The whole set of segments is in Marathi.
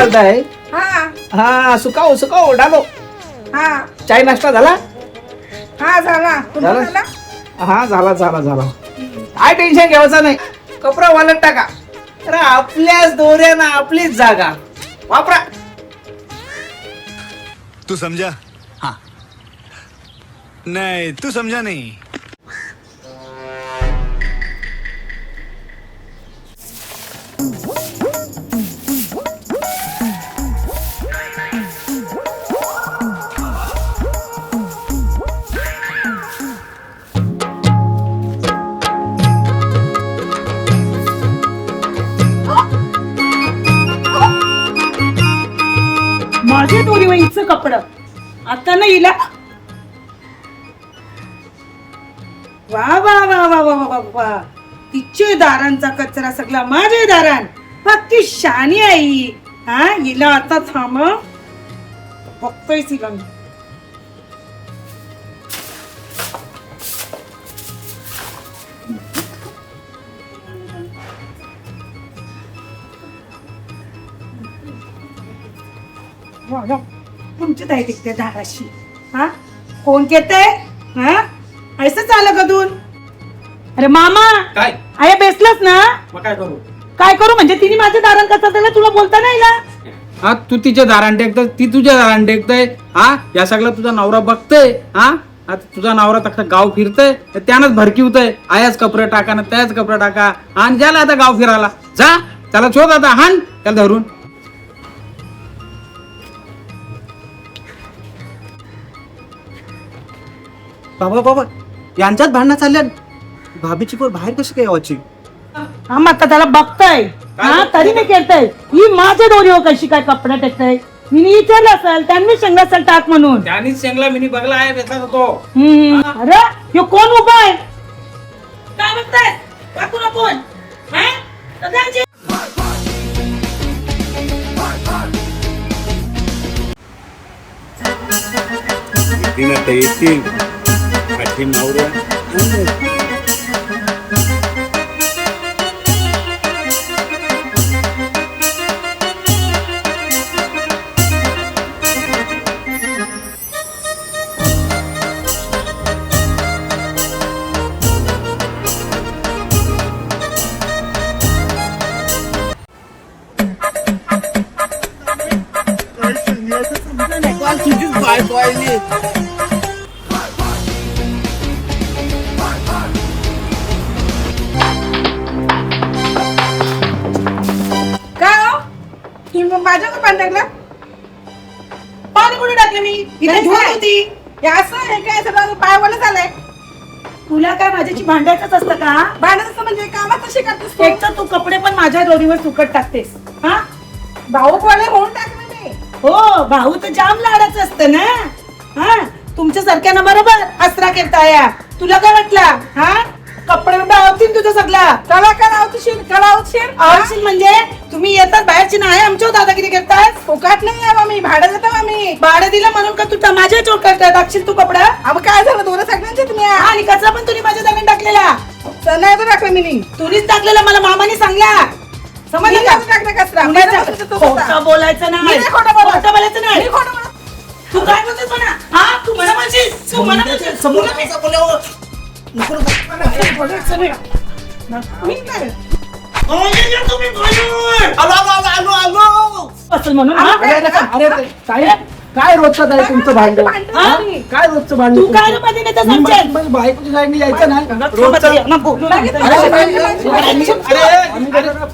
करताय? हाँ सुखाओ सुखाओ डालो. हाँ चाय नाश्ता झाला? हाँ झाला. तुमचा झाला? झाला? हा झाला झाला झाला. काय टेन्शन घ्यायचं नाही. कपडा वालत टाका. अरे आपल्याच दोऱ्यानं आपलीच जागा वापरा. तू समझा? हाँ. नहीं तू समझा नहीं. माझे दोरी वहीचं कपड आता ना हिला वा वा वा वा वा वा वा तिचे दारांचा कचरा सगळा माझे दारान पक्की शानी आई. हा हिला आता थांब बघतोय तिला मी. तुमची ताई टिकते धाराशी. हा कोण घेते? हा ऐसं चालं कधून? अरे मामा काय आया बेसलास ना. मग काय करू? काय करू म्हणजे तिने माझ्या दारात कसा दिला तुला बोलता नाही ना. हा तू तिच्या दारान टेकतय, ती तुझ्या दारान टेकतय. हा या सगळं तुझा नवरा बघतय. हा आता तुझा नवरा तसा गाव फिरतय, त्यानंच भरकी होतय. आयाच कपडे टाका ना त्याच कपडे टाका. आणि ज्याला आता गाव फिरायला जा, त्याला शोध आता, हान त्याला धरून. बाबा बाबा यांच्यात भांडणं चालल्या. भाभीची पोर बाहेर कशी काय यावाची? हा मग आता त्याला बघताय. हा तरी मी केलतय ही माझ्या दोरीवर कशी काय कपडा टाकताय. मी विचारलं असेल त्यांनी शेंगला असेल टाक म्हणून. त्यानीच शेंगला मिनी बघला आहे बेसा होतो. अरे ह्यो कोण उभा आहे? काय बघताय काकू ना कोण? हा? सगळ्यांची येतील आता येतील. पाठी नवऱ्या. तुझीच बायको आहे. काय हो तुम्ही माझ्या का पाणी टाकलं? पाणी कुठे टाकलं मी? इथे धुवत होती. हे असं हे काय सगळं पायावर झालंय. तुला काय माझ्याशी भांडायचंच असतं का? भांडायचं म्हणजे कामात कशी करतेस? एक तर तू कपडे पण माझ्या दोरीवर सुकट टाकतेस. हा भाऊ कोणी होऊन टाकलं नाही. हो भाऊ तर जाम लाडाचं असतं ना. हा तुमच्या सारख्यानं बरोबर आसरा केलता. तुला काय वाटला? हा कपडे आवतील तुझं सगळा. कला काय आवतीशील? कला आवतीशील म्हणजे तुम्ही येतात बाहेरची नाही आमच्यावर दादागिरी करताय. फुकाट नाही यावं मी भाडं देतो आम्ही. भाडं दिलं म्हणून का तू माझ्या चोट करताय टाकशील तू कपडा? अगं काय झालं दोन सगळ्यांचे तुम्ही. आणि कचरा पण तुम्ही माझ्या दारात टाकलेला. नाही तर टाकलं मी. तुरीच टाकलेला मला मामाने सांगला. समजलं का? टाकलं कचरा. खोटं बोलायचं नाही. खोटं बोलायचं नाही. तू काय बोलतेस म्हणा? हा तू मला म्हणशील. तू मला म्हणशील. काय रोजचं आहे तुमचं भांडण? काय रोजचं भांडण? तू काय रे मध्ये नेता समजेल? बायकोच्या साईडने यायचं नाही.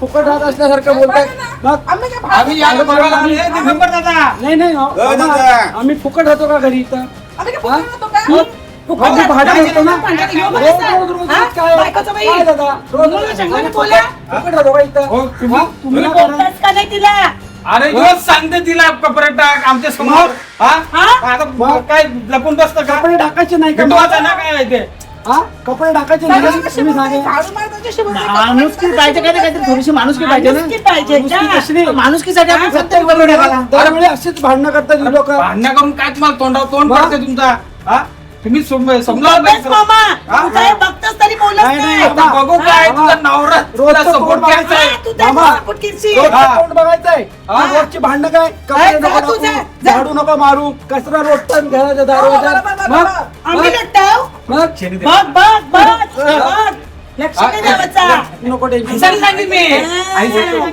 फुकट राहत असल्यासारखं बोलताय. आम्ही याला बघायला आलोय, ते नंबर दादा. नाही नाही आम्ही फुकट राहतो का घरी इथं? फुकट भाडं देतो ना. बायकोचं बाई. काय दादा? बोला. फुकट राहतो का इथं? हो, तुम्ही बोलताच का नाही तिला? अरे रोज सांगते तिला कपडे टाक आमच्या समोर. हा आता काय लपून बसतं का? कपडे टाकायचे नाही का? गटवाचा ना काय आहे ते. हा कपडे टाकायचे नाही का? तुम्ही सांगा. माणुसकी पाहिजे का? काहीतरी थोडीशी माणुसकी पाहिजे ना. माणुसकी पाहिजे का? कसली? माणुसकीसाठी आपण प्रत्येक कपडे टाकायला. दरवेळी असेच भांडणं करतात ही लोक. भांडणं करून काय तुम्हाला तोंडावर तोंड पडते तुमचा. हा तुम्ही समजावलं बघ पाहिजे. मामा हा? तू काय बघतोस तरी बोलत नाही, नाही आता बघू काय तुझा नवरा तुला सपोर्ट करायचा आहे. हा, तू त्याला मामा. support करशील. रोजचं तोंड बघायचंय हा. रोजची भांडणं काय कपडे काय नको जा तू, जा, टाकू, जा. झाडू नको मारू कचरा रोजचा घराच्या हो, दारावर बरोबर, बरोबर. आम्ही लटकाव. मग बघ लक्ष नाही द्यावंचा. नको टेन्शन चल सांगी मी आई सांगतो.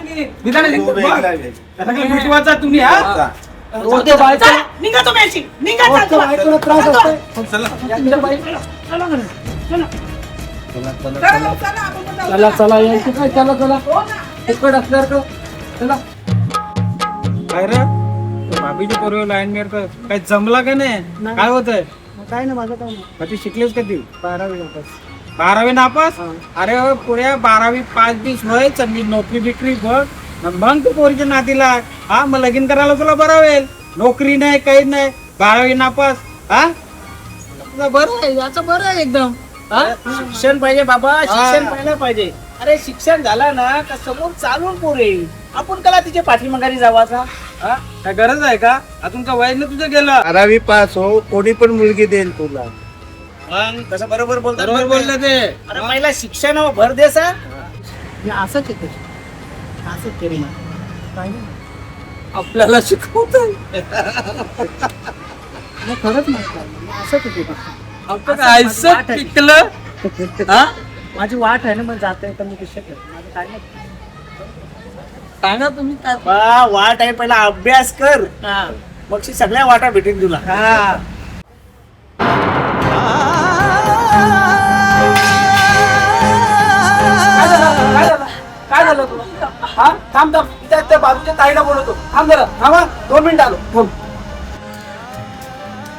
निदान तू बघ. वेगळा आहे. आता काय मिटवायचा तुम्ही हा रोजच्या बायको चल, निघा तुम्ही अशी. निघा, चल, रोजच्या चल. बायकोला त्रास चल, असतोय चला यांच्या बायकोला चला घरी, चला. चला, चला, आपण पण जाऊ. चला चला यांची काय चला चला हो ना. तिकड असल्यावर का? चला काय रे भाभीची पोरं लाईन मेर काय जमला का नाही काय होत आहे काय ना माझं काय नाही कधी शिकलेस कधी 12वी नापास 12वी नापास हा. अरे पुऱ्या 12वी 5-20 वय चांगली नोकरी बिकरी बघ मग तू पोरीच्या नातीला हा मग लगीन करायला तुला बरं होईल नोकरी नाही काही नाही 12वी नापास हा तुझं बरं आहे याचं बरं आहे एकदम हा? शिक्षण पाहिजे बाबा शिक्षण पाहिलं पाहिजे अरे शिक्षण झालं ना का समोर चालून पोर येईल आपण कला तिच्या पाठीमागारी जावाचा हा? काय गरज आहे का अजून का वय तुझं गेलं 12वी पास हो कोणी पण मुलगी देईल तुला मग तसं बरोबर बोलतात बरोबर बोललं ते अरे पहिला शिक्षणावर भर दे सा मी असंच येते असंच केली ना काय नाही आपल्याला शिकवत मी खरंच नाही काय. मी असंच येते आपण आयसं पिकलं हा माझी वाट आहे ना मग जाते तर मी कशा करतो माझं काय नाही सांगा तुम्ही काय बा वाट आहे पहिला अभ्यास कर मग शी सगळ्या वाटा भेटेल तुला हा काय झालं तुला हा थांब थांब त्या बाजूच्या ताईला बोलवतो थांब जरा थांबा 2 मिनिट आलो थांब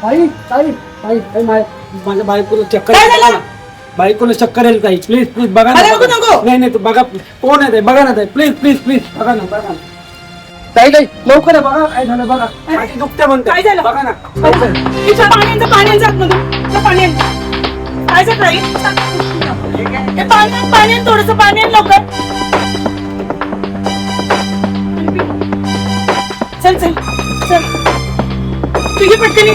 ताई ताई ताई ताई माझ्या बायकोला चक्कर काय झालं? येईल. बायकोला चक्कर येईल ताई प्लीज प्लीज बघा अरे, ना नको, नको. नाही नाही तू बघा कोण आहे ताई बघा ना ताई प्लीज प्लीज प्लीज बघा ना बघा ना ताई ताई लवकर आहे बघा काय झालं बघा माझी दुखते म्हणते काय झालं? बघा ना तिच्या पाण्याचं जात मधून पाणी आण. काय झालं ताई? हे पाणी थोडस पाणी आण लवकर चल चल चल तुझी पटकनी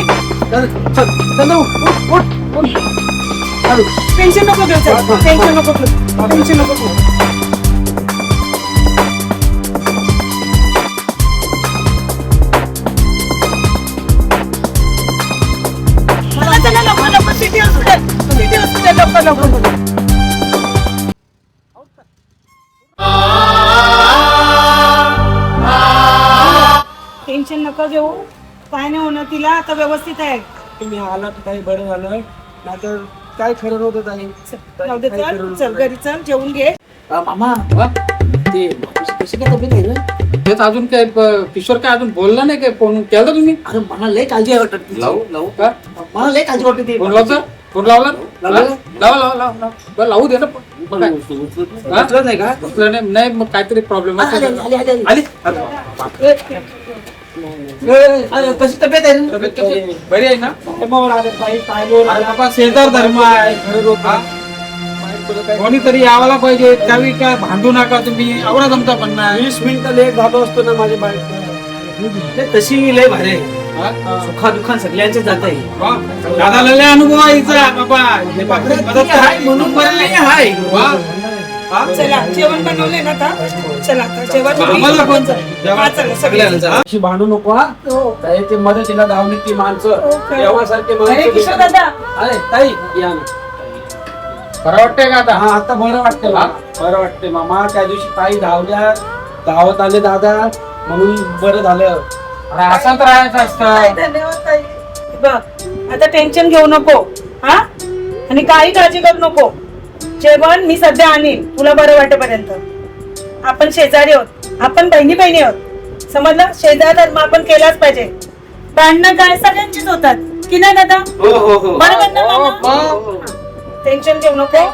चल चल चल उठ उठ उठ चालू टेन्शन नको घेऊ चल टेन्शन नको घेऊ टेन्शन नको घेऊ चला चला लवकर लवकर सिटी हॉस्पिटल लवकर लवकर टेन्शन नका घेऊ काय नाही होणार तिला आता व्यवस्थित आहे तुम्ही आला तर काही बरं झालं नाहीतर काय खरं नव्हतं ताई जाऊ दे, चल चल घरी चल जेवून घे मामा ते कशी काय तब्येत आहे रे तेच अजून काय किशोर काय अजून बोलला नाही काय फोन केला तुम्ही अरे मला लय काळजी वाटत तिची. लावू का मला लय काळजी वाटते ती. फोन लावचा फोन लावला लावला? लावा लावू दे ना बघ काय. हा? उचलत नाही का उचललं नाही नाही, मग काहीतरी प्रॉब्लेम आली, आली, आली, आली. आली अरे बापरे. अरे, कशी तब्येत आहे रे? तब्येत कशी? बरी आहे ना काय मोर आले ताई, काय मोर अरे आले. बाबा शेजार धर्म आहे हा? कोणीतरी यावाला पाहिजे त्यावेळी काय भांडू नका तुम्ही एवढा जमता पण नाही 20 मिनिटं लेट झालो असतो ना माझ्या बायको तशी लय भारी आहे. हा? सुखा दुखान सगळ्यांचे जात आहे वा, दादाला लय अनुभव आहे हिचा, बाबा हे बापरे, मदत हाय म्हणून बरं नाही हाय वा. हा? चला जेवण बनवलंय ना आता चला आता जेवण आम्हाला पण हा, चला, सगळ्यांना चला. अशी भांडू नको हा हो. ताई, ते मदतीला धावली ती माणसं हो, खरं. देवासारखे अरे माणसं किशोर भेटली. दादा अरे ताई या ना बरं वाटतंय का आता हा आता बरं वाटतं हा? बरं वाटते मामा त्या दिवशी ताई धावल्या धावत आले दादा म्हणून बरं झालं अरे असंच राहायचं असतं धन्यवाद ताई बघ आता टेन्शन घेऊ नको हा आणि काही काळजी करू नको जेवण मी सध्या आणीन तुला बरं वाटेपर्यंत आपण शेजारी आहोत आपण बहिणी बहिणी आहोत समजलं शेजार धर्म आपण केलाच पाहिजे भांडणं काय सगळ्यांचीच होतात की नाही दादा हो हो हो बरोबर ना मामा? हो, हो. टेन्शन घेऊ नको